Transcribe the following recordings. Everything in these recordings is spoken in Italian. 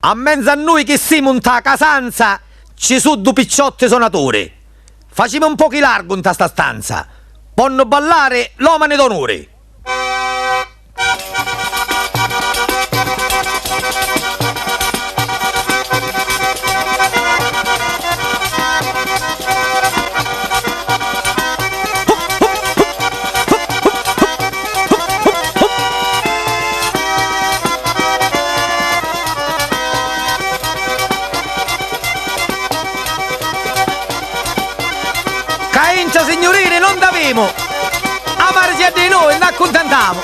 A mezzo a noi che siamo in ta casanza, ci sono due picciotti suonatori. Facciamo un po' chi largo in sta stanza. Ponno ballare l'omane d'onore. Caincia signorine non davemo, amarci a di noi, ne accontentiamo.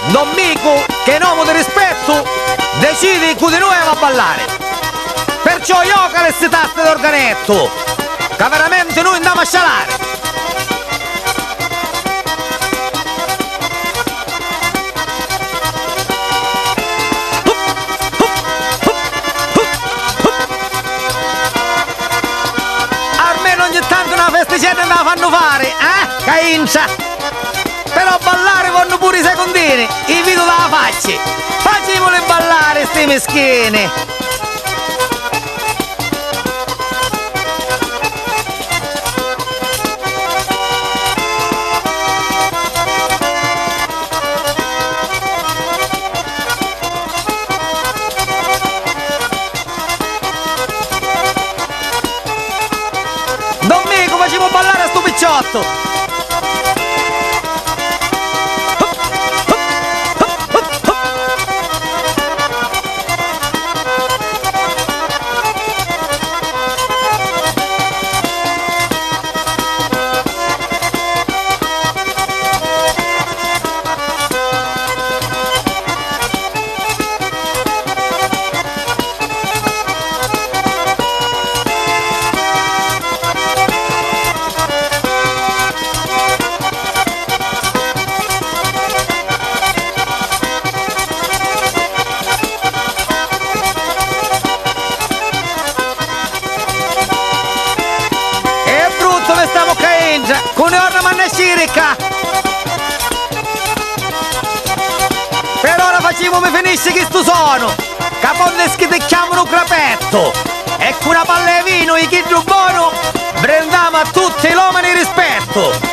Don Mico, che in uomo di rispetto, decide con di noi a ballare. Perciò io che le taste d'organetto, che veramente noi andiamo a scialare. Almeno ogni tanto una festicetta la fanno fare, Caincia? Però ballare vanno pure i secondini, i video dalla faccia. Facciamole ballare sti meschini. Domenico, facciamo ballare a sto picciotto! Stiamo Caingia, con le orna manna scirica. Per ora facciamo mi finisce che sto sono, caponde che chiamano un crapetto. E con una palla di vino e chi più buono, prendiamo a tutti l'uomo di rispetto.